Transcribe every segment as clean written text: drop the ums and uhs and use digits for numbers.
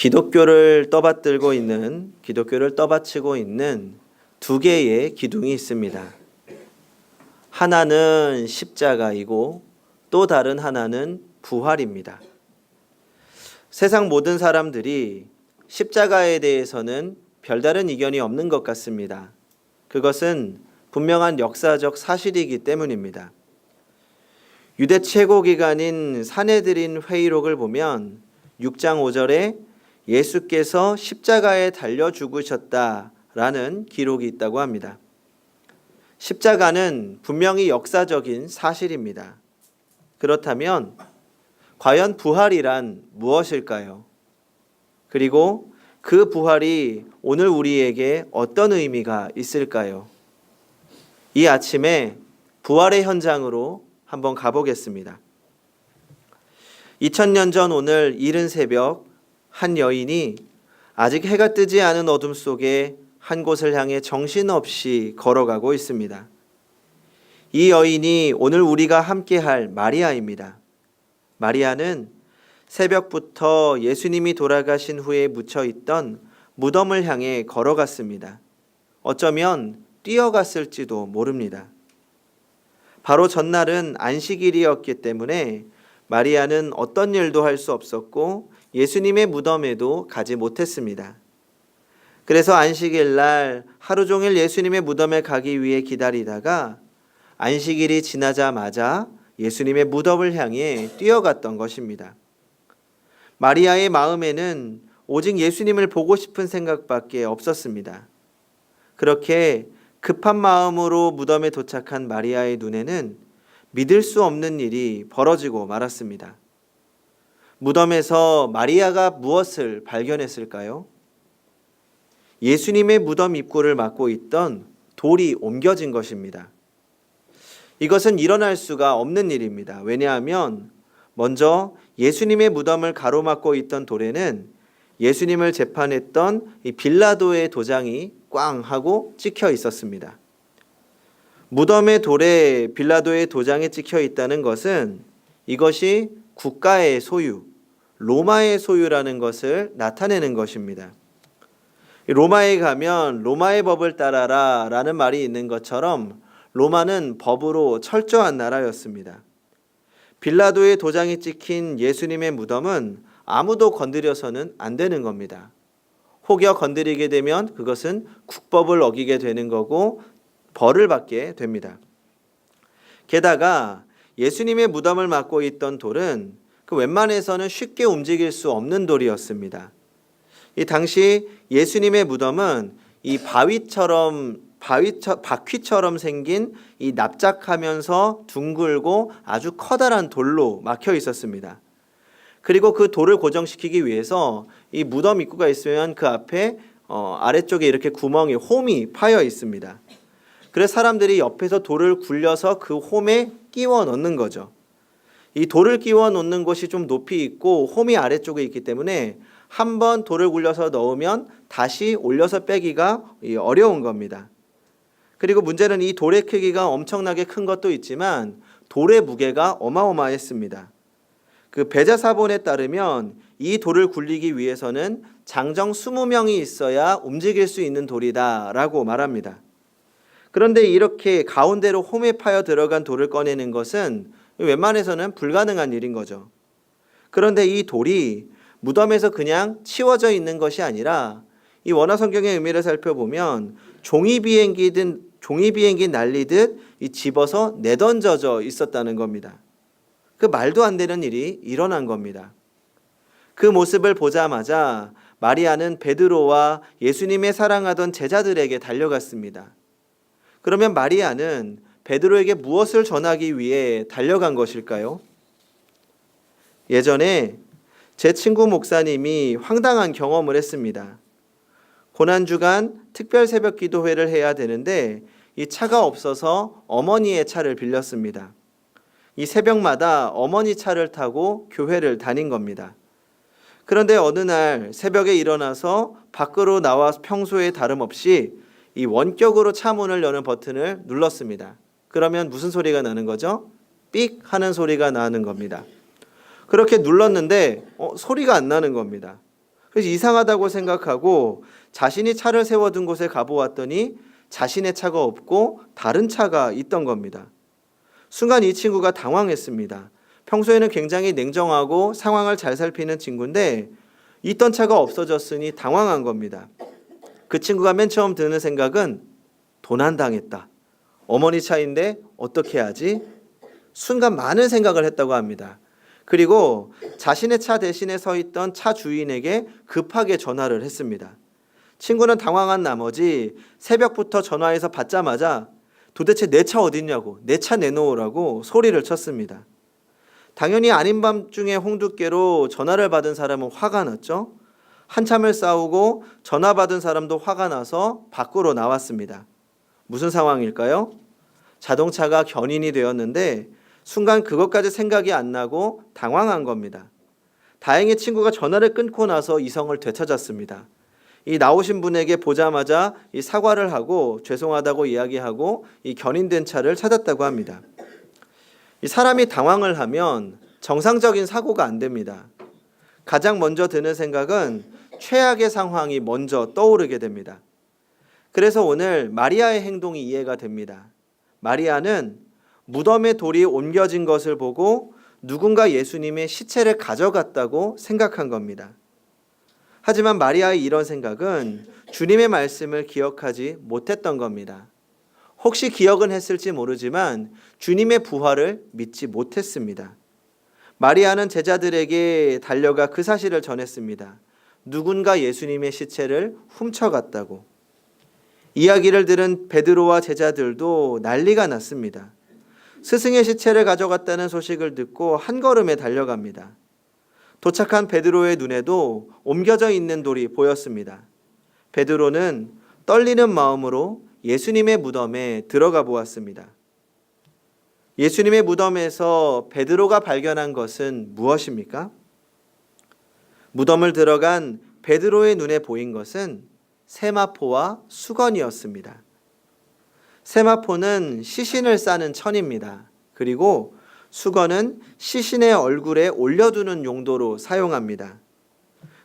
기독교를 떠받치고 있는 두 개의 기둥이 있습니다. 하나는 십자가이고 또 다른 하나는 부활입니다. 세상 모든 사람들이 십자가에 대해서는 별다른 이견이 없는 것 같습니다. 그것은 분명한 역사적 사실이기 때문입니다. 유대 최고기관인 산헤드린 회의록을 보면 6장 5절에 예수께서 십자가에 달려 죽으셨다라는 기록이 있다고 합니다. 십자가는 분명히 역사적인 사실입니다. 그렇다면 과연 부활이란 무엇일까요? 그리고 그 부활이 오늘 우리에게 어떤 의미가 있을까요? 이 아침에 부활의 현장으로 한번 가보겠습니다. 2000년 전 오늘 이른 새벽 한 여인이 아직 해가 뜨지 않은 어둠 속에 한 곳을 향해 정신없이 걸어가고 있습니다. 이 여인이 오늘 우리가 함께할 마리아입니다. 마리아는 새벽부터 예수님이 돌아가신 후에 묻혀있던 무덤을 향해 걸어갔습니다. 어쩌면 뛰어갔을지도 모릅니다. 바로 전날은 안식일이었기 때문에 마리아는 어떤 일도 할 수 없었고 예수님의 무덤에도 가지 못했습니다. 그래서 안식일 날 하루 종일 예수님의 무덤에 가기 위해 기다리다가 안식일이 지나자마자 예수님의 무덤을 향해 뛰어갔던 것입니다. 마리아의 마음에는 오직 예수님을 보고 싶은 생각밖에 없었습니다. 그렇게 급한 마음으로 무덤에 도착한 마리아의 눈에는 믿을 수 없는 일이 벌어지고 말았습니다. 무덤에서 마리아가 무엇을 발견했을까요? 예수님의 무덤 입구를 막고 있던 돌이 옮겨진 것입니다. 이것은 일어날 수가 없는 일입니다. 왜냐하면 먼저 예수님의 무덤을 가로막고 있던 돌에는 예수님을 재판했던 이 빌라도의 도장이 꽝 하고 찍혀 있었습니다. 무덤의 돌에 빌라도의 도장이 찍혀 있다는 것은 이것이 국가의 소유, 로마의 소유라는 것을 나타내는 것입니다. 로마에 가면 로마의 법을 따라라 라는 말이 있는 것처럼 로마는 법으로 철저한 나라였습니다. 빌라도의 도장이 찍힌 예수님의 무덤은 아무도 건드려서는 안 되는 겁니다. 혹여 건드리게 되면 그것은 국법을 어기게 되는 거고 벌을 받게 됩니다. 게다가 예수님의 무덤을 막고 있던 돌은 그 웬만해서는 쉽게 움직일 수 없는 돌이었습니다. 이 당시 예수님의 무덤은 이 바퀴처럼 생긴 이 납작하면서 둥글고 아주 커다란 돌로 막혀 있었습니다. 그리고 그 돌을 고정시키기 위해서 이 무덤 입구가 있으면 그 앞에 아래쪽에 이렇게 구멍이 홈이 파여 있습니다. 그래서 사람들이 옆에서 돌을 굴려서 그 홈에 끼워 넣는 거죠. 이 돌을 끼워 놓는 곳이 좀 높이 있고 홈이 아래쪽에 있기 때문에 한번 돌을 굴려서 넣으면 다시 올려서 빼기가 어려운 겁니다. 그리고 문제는 이 돌의 크기가 엄청나게 큰 것도 있지만 돌의 무게가 어마어마했습니다. 그 배자사본에 따르면 이 돌을 굴리기 위해서는 장정 20명이 있어야 움직일 수 있는 돌이다라고 말합니다. 그런데 이렇게 가운데로 홈에 파여 들어간 돌을 꺼내는 것은 웬만해서는 불가능한 일인 거죠. 그런데 이 돌이 무덤에서 그냥 치워져 있는 것이 아니라 이 원어성경의 의미를 살펴보면 종이 비행기 날리듯 집어서 내던져져 있었다는 겁니다. 그 말도 안 되는 일이 일어난 겁니다. 그 모습을 보자마자 마리아는 베드로와 예수님의 사랑하던 제자들에게 달려갔습니다. 그러면 마리아는 베드로에게 무엇을 전하기 위해 달려간 것일까요? 예전에 제 친구 목사님이 황당한 경험을 했습니다. 고난주간 특별 새벽 기도회를 해야 되는데 이 차가 없어서 어머니의 차를 빌렸습니다. 이 새벽마다 어머니 차를 타고 교회를 다닌 겁니다. 그런데 어느 날 새벽에 일어나서 밖으로 나와 평소에 다름없이 이 원격으로 차 문을 여는 버튼을 눌렀습니다. 그러면 무슨 소리가 나는 거죠? 삑 하는 소리가 나는 겁니다. 그렇게 눌렀는데 소리가 안 나는 겁니다. 그래서 이상하다고 생각하고 자신이 차를 세워둔 곳에 가보았더니 자신의 차가 없고 다른 차가 있던 겁니다. 순간 이 친구가 당황했습니다. 평소에는 굉장히 냉정하고 상황을 잘 살피는 친구인데 있던 차가 없어졌으니 당황한 겁니다. 그 친구가 맨 처음 드는 생각은 도난당했다. 어머니 차인데 어떻게 하지? 순간 많은 생각을 했다고 합니다. 그리고 자신의 차 대신에 서 있던 차 주인에게 급하게 전화를 했습니다. 친구는 당황한 나머지 새벽부터 전화해서 받자마자 도대체 내 차 어딨냐고, 내 차 내놓으라고 소리를 쳤습니다. 당연히 아닌 밤중에 홍두깨로 전화를 받은 사람은 화가 났죠. 한참을 싸우고 전화 받은 사람도 화가 나서 밖으로 나왔습니다. 무슨 상황일까요? 자동차가 견인이 되었는데 순간 그것까지 생각이 안 나고 당황한 겁니다. 다행히 친구가 전화를 끊고 나서 이성을 되찾았습니다. 이 나오신 분에게 보자마자 이 사과를 하고 죄송하다고 이야기하고 이 견인된 차를 찾았다고 합니다. 이 사람이 당황을 하면 정상적인 사고가 안 됩니다. 가장 먼저 드는 생각은 최악의 상황이 먼저 떠오르게 됩니다. 그래서 오늘 마리아의 행동이 이해가 됩니다. 마리아는 무덤에 돌이 옮겨진 것을 보고 누군가 예수님의 시체를 가져갔다고 생각한 겁니다. 하지만 마리아의 이런 생각은 주님의 말씀을 기억하지 못했던 겁니다. 혹시 기억은 했을지 모르지만 주님의 부활을 믿지 못했습니다. 마리아는 제자들에게 달려가 그 사실을 전했습니다. 누군가 예수님의 시체를 훔쳐갔다고. 이야기를 들은 베드로와 제자들도 난리가 났습니다. 스승의 시체를 가져갔다는 소식을 듣고 한 걸음에 달려갑니다. 도착한 베드로의 눈에도 옮겨져 있는 돌이 보였습니다. 베드로는 떨리는 마음으로 예수님의 무덤에 들어가 보았습니다. 예수님의 무덤에서 베드로가 발견한 것은 무엇입니까? 무덤을 들어간 베드로의 눈에 보인 것은 세마포와 수건이었습니다. 세마포는 시신을 싸는 천입니다. 그리고 수건은 시신의 얼굴에 올려두는 용도로 사용합니다.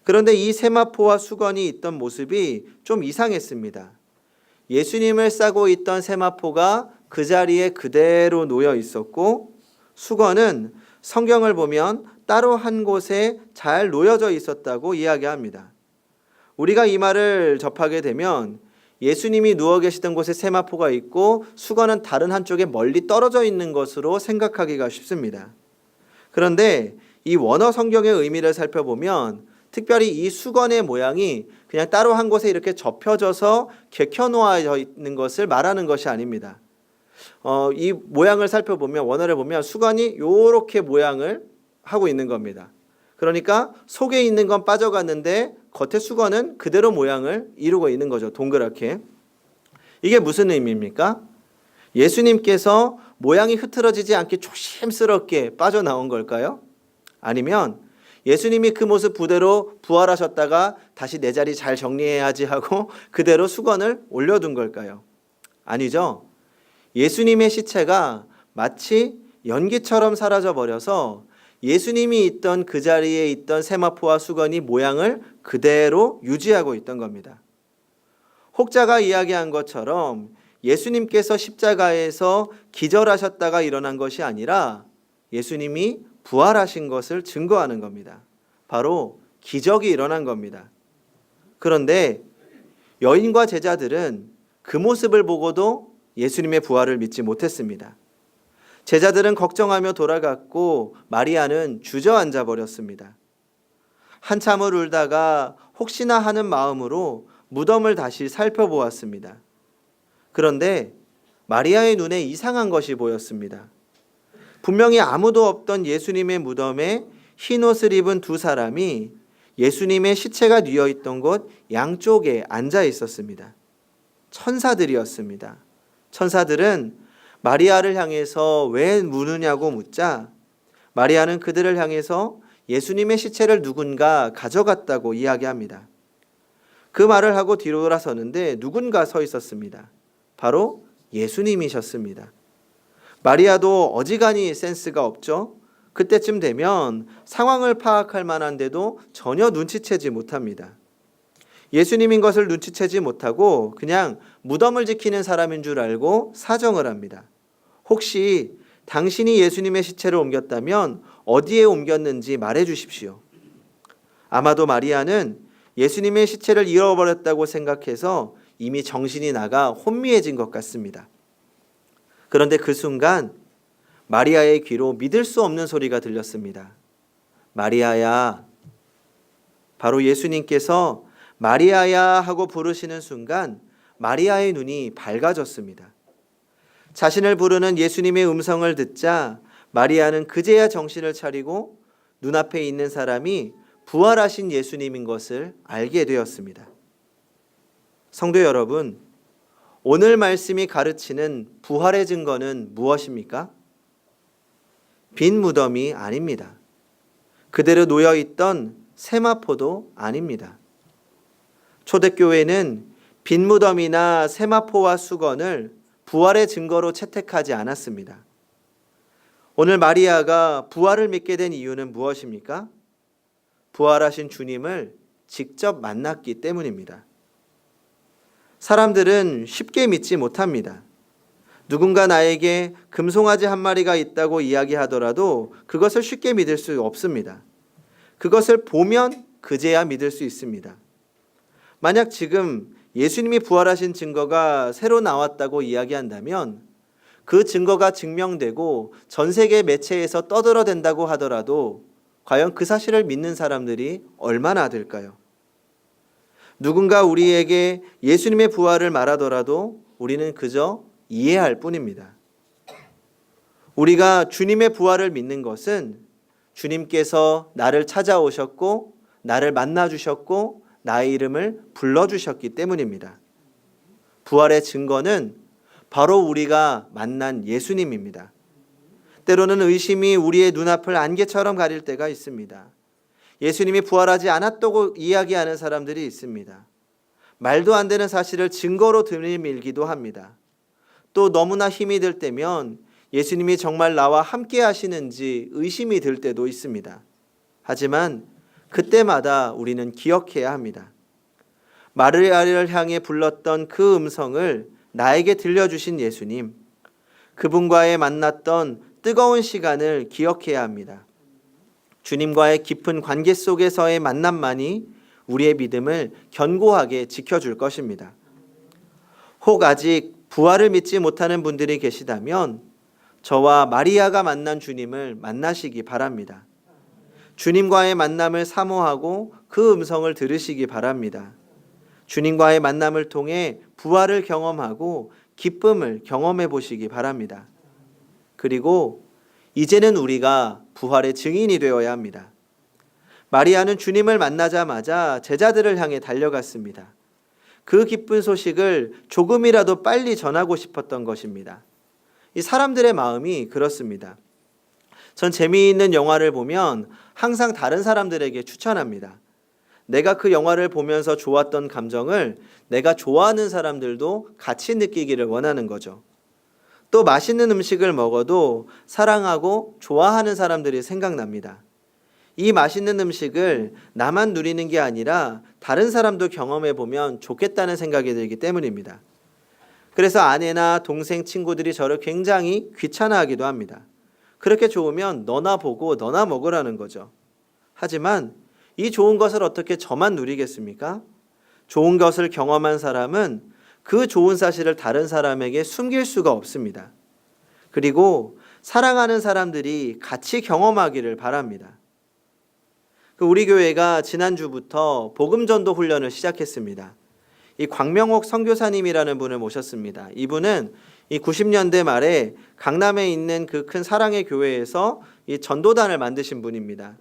그런데 이 세마포와 수건이 있던 모습이 좀 이상했습니다. 예수님을 싸고 있던 세마포가 그 자리에 그대로 놓여 있었고 수건은 성경을 보면 따로 한 곳에 잘 놓여져 있었다고 이야기합니다. 우리가 이 말을 접하게 되면 예수님이 누워 계시던 곳에 세마포가 있고 수건은 다른 한쪽에 멀리 떨어져 있는 것으로 생각하기가 쉽습니다. 그런데 이 원어 성경의 의미를 살펴보면 특별히 이 수건의 모양이 그냥 따로 한 곳에 이렇게 접혀져서 개켜놓아져 있는 것을 말하는 것이 아닙니다. 이 모양을 살펴보면 원어를 보면 수건이 이렇게 모양을 하고 있는 겁니다. 그러니까 속에 있는 건 빠져갔는데 겉에 수건은 그대로 모양을 이루고 있는 거죠. 동그랗게. 이게 무슨 의미입니까? 예수님께서 모양이 흐트러지지 않게 조심스럽게 빠져나온 걸까요? 아니면 예수님이 그 모습 그대로 부활하셨다가 다시 내 자리 잘 정리해야지 하고 그대로 수건을 올려둔 걸까요? 아니죠. 예수님의 시체가 마치 연기처럼 사라져버려서 예수님이 있던 그 자리에 있던 세마포와 수건이 모양을 그대로 유지하고 있던 겁니다. 혹자가 이야기한 것처럼 예수님께서 십자가에서 기절하셨다가 일어난 것이 아니라 예수님이 부활하신 것을 증거하는 겁니다. 바로 기적이 일어난 겁니다. 그런데 여인과 제자들은 그 모습을 보고도 예수님의 부활을 믿지 못했습니다. 제자들은 걱정하며 돌아갔고 마리아는 주저앉아 버렸습니다. 한참을 울다가 혹시나 하는 마음으로 무덤을 다시 살펴보았습니다. 그런데 마리아의 눈에 이상한 것이 보였습니다. 분명히 아무도 없던 예수님의 무덤에 흰 옷을 입은 두 사람이 예수님의 시체가 뉘어 있던 곳 양쪽에 앉아 있었습니다. 천사들이었습니다. 천사들은 마리아를 향해서 왜 묻느냐고 묻자 마리아는 그들을 향해서 예수님의 시체를 누군가 가져갔다고 이야기합니다. 그 말을 하고 뒤로 돌아서는데 누군가 서 있었습니다. 바로 예수님이셨습니다. 마리아도 어지간히 센스가 없죠. 그때쯤 되면 상황을 파악할 만한데도 전혀 눈치채지 못합니다. 예수님인 것을 눈치채지 못하고 그냥 무덤을 지키는 사람인 줄 알고 사정을 합니다. 혹시 당신이 예수님의 시체를 옮겼다면 어디에 옮겼는지 말해 주십시오. 아마도 마리아는 예수님의 시체를 잃어버렸다고 생각해서 이미 정신이 나가 혼미해진 것 같습니다. 그런데 그 순간 마리아의 귀로 믿을 수 없는 소리가 들렸습니다. 마리아야. 바로 예수님께서 마리아야 하고 부르시는 순간 마리아의 눈이 밝아졌습니다. 자신을 부르는 예수님의 음성을 듣자 마리아는 그제야 정신을 차리고 눈앞에 있는 사람이 부활하신 예수님인 것을 알게 되었습니다. 성도 여러분, 오늘 말씀이 가르치는 부활의 증거는 무엇입니까? 빈 무덤이 아닙니다. 그대로 놓여있던 세마포도 아닙니다. 초대교회는 빈 무덤이나 세마포와 수건을 부활의 증거로 채택하지 않았습니다. 오늘 마리아가 부활을 믿게 된 이유는 무엇입니까? 부활하신 주님을 직접 만났기 때문입니다. 사람들은 쉽게 믿지 못합니다. 누군가 나에게 금송아지 한 마리가 있다고 이야기하더라도 그것을 쉽게 믿을 수 없습니다. 그것을 보면 그제야 믿을 수 있습니다. 만약 지금 예수님이 부활하신 증거가 새로 나왔다고 이야기한다면 그 증거가 증명되고 전 세계 매체에서 떠들어댄다고 하더라도 과연 그 사실을 믿는 사람들이 얼마나 될까요? 누군가 우리에게 예수님의 부활을 말하더라도 우리는 그저 이해할 뿐입니다. 우리가 주님의 부활을 믿는 것은 주님께서 나를 찾아오셨고 나를 만나주셨고 나의 이름을 불러주셨기 때문입니다. 부활의 증거는 바로 우리가 만난 예수님입니다. 때로는 의심이 우리의 눈앞을 안개처럼 가릴 때가 있습니다. 예수님이 부활하지 않았다고 이야기하는 사람들이 있습니다. 말도 안 되는 사실을 증거로 들이밀기도 합니다. 또 너무나 힘이 들 때면 예수님이 정말 나와 함께 하시는지 의심이 들 때도 있습니다. 하지만 그때마다 우리는 기억해야 합니다. 마리아를 향해 불렀던 그 음성을 나에게 들려주신 예수님, 그분과의 만났던 뜨거운 시간을 기억해야 합니다. 주님과의 깊은 관계 속에서의 만남만이 우리의 믿음을 견고하게 지켜줄 것입니다. 혹 아직 부활을 믿지 못하는 분들이 계시다면 저와 마리아가 만난 주님을 만나시기 바랍니다. 주님과의 만남을 사모하고 그 음성을 들으시기 바랍니다. 주님과의 만남을 통해 부활을 경험하고 기쁨을 경험해 보시기 바랍니다. 그리고 이제는 우리가 부활의 증인이 되어야 합니다. 마리아는 주님을 만나자마자 제자들을 향해 달려갔습니다. 그 기쁜 소식을 조금이라도 빨리 전하고 싶었던 것입니다. 이 사람들의 마음이 그렇습니다. 전 재미있는 영화를 보면 항상 다른 사람들에게 추천합니다. 내가 그 영화를 보면서 좋았던 감정을 내가 좋아하는 사람들도 같이 느끼기를 원하는 거죠. 또 맛있는 음식을 먹어도 사랑하고 좋아하는 사람들이 생각납니다. 이 맛있는 음식을 나만 누리는 게 아니라 다른 사람도 경험해 보면 좋겠다는 생각이 들기 때문입니다. 그래서 아내나 동생, 친구들이 저를 굉장히 귀찮아하기도 합니다. 그렇게 좋으면 너나 보고 너나 먹으라는 거죠. 하지만 이 좋은 것을 어떻게 저만 누리겠습니까? 좋은 것을 경험한 사람은 그 좋은 사실을 다른 사람에게 숨길 수가 없습니다. 그리고 사랑하는 사람들이 같이 경험하기를 바랍니다. 우리 교회가 지난주부터 복음전도 훈련을 시작했습니다. 이 광명옥 선교사님이라는 분을 모셨습니다. 이분은 이 90년대 말에 강남에 있는 그 큰 사랑의 교회에서 이 전도단을 만드신 분입니다.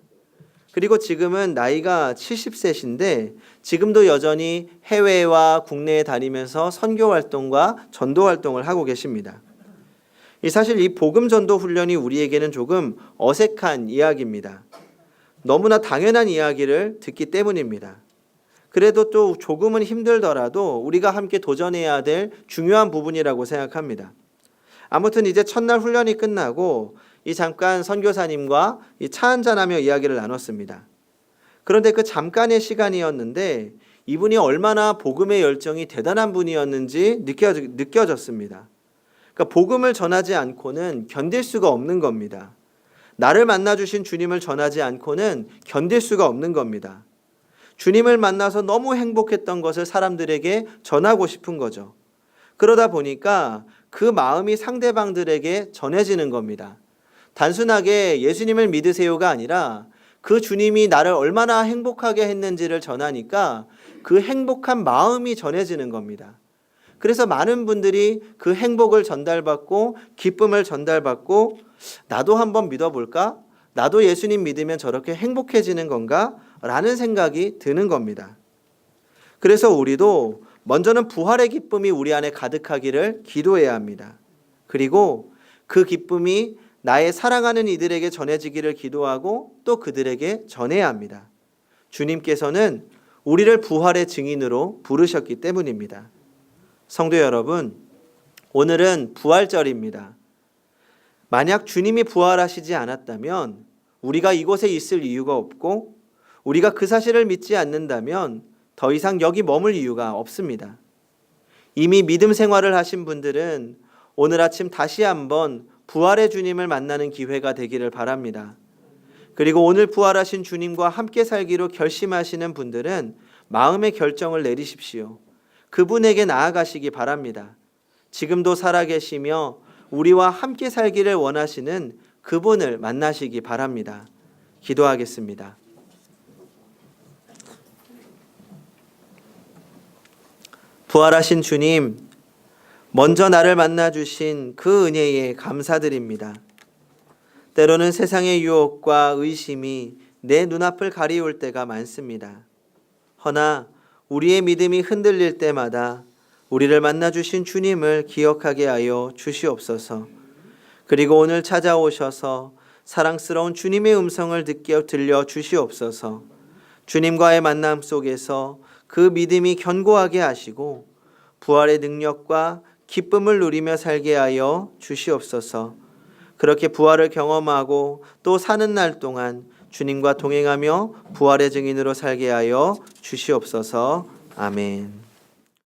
그리고 지금은 나이가 70세신데 지금도 여전히 해외와 국내에 다니면서 선교 활동과 전도 활동을 하고 계십니다. 사실 이 복음 전도 훈련이 우리에게는 조금 어색한 이야기입니다. 너무나 당연한 이야기를 듣기 때문입니다. 그래도 또 조금은 힘들더라도 우리가 함께 도전해야 될 중요한 부분이라고 생각합니다. 아무튼 이제 첫날 훈련이 끝나고 이 잠깐 선교사님과 이 차 한잔하며 이야기를 나눴습니다. 그런데 그 잠깐의 시간이었는데 이분이 얼마나 복음의 열정이 대단한 분이었는지 느껴졌습니다. 그러니까 복음을 전하지 않고는 견딜 수가 없는 겁니다. 나를 만나주신 주님을 전하지 않고는 견딜 수가 없는 겁니다. 주님을 만나서 너무 행복했던 것을 사람들에게 전하고 싶은 거죠. 그러다 보니까 그 마음이 상대방들에게 전해지는 겁니다. 단순하게 예수님을 믿으세요가 아니라 그 주님이 나를 얼마나 행복하게 했는지를 전하니까 그 행복한 마음이 전해지는 겁니다. 그래서 많은 분들이 그 행복을 전달받고 기쁨을 전달받고 나도 한번 믿어볼까? 나도 예수님 믿으면 저렇게 행복해지는 건가? 라는 생각이 드는 겁니다. 그래서 우리도 먼저는 부활의 기쁨이 우리 안에 가득하기를 기도해야 합니다. 그리고 그 기쁨이 나의 사랑하는 이들에게 전해지기를 기도하고 또 그들에게 전해야 합니다. 주님께서는 우리를 부활의 증인으로 부르셨기 때문입니다. 성도 여러분, 오늘은 부활절입니다. 만약 주님이 부활하시지 않았다면 우리가 이곳에 있을 이유가 없고 우리가 그 사실을 믿지 않는다면 더 이상 여기 머물 이유가 없습니다. 이미 믿음 생활을 하신 분들은 오늘 아침 다시 한번 부활의 주님을 만나는 기회가 되기를 바랍니다. 그리고 오늘 부활하신 주님과 함께 살기로 결심하시는 분들은 마음의 결정을 내리십시오. 그분에게 나아가시기 바랍니다. 지금도 살아계시며 우리와 함께 살기를 원하시는 그분을 만나시기 바랍니다. 기도하겠습니다. 부활하신 주님, 먼저 나를 만나주신 그 은혜에 감사드립니다. 때로는 세상의 유혹과 의심이 내 눈앞을 가리울 때가 많습니다. 허나 우리의 믿음이 흔들릴 때마다 우리를 만나주신 주님을 기억하게 하여 주시옵소서. 그리고 오늘 찾아오셔서 사랑스러운 주님의 음성을 들려 주시옵소서. 주님과의 만남 속에서 그 믿음이 견고하게 하시고 부활의 능력과 기쁨을 누리며 살게 하여 주시옵소서. 그렇게 부활을 경험하고 또 사는 날 동안 주님과 동행하며 부활의 증인으로 살게 하여 주시옵소서. 아멘.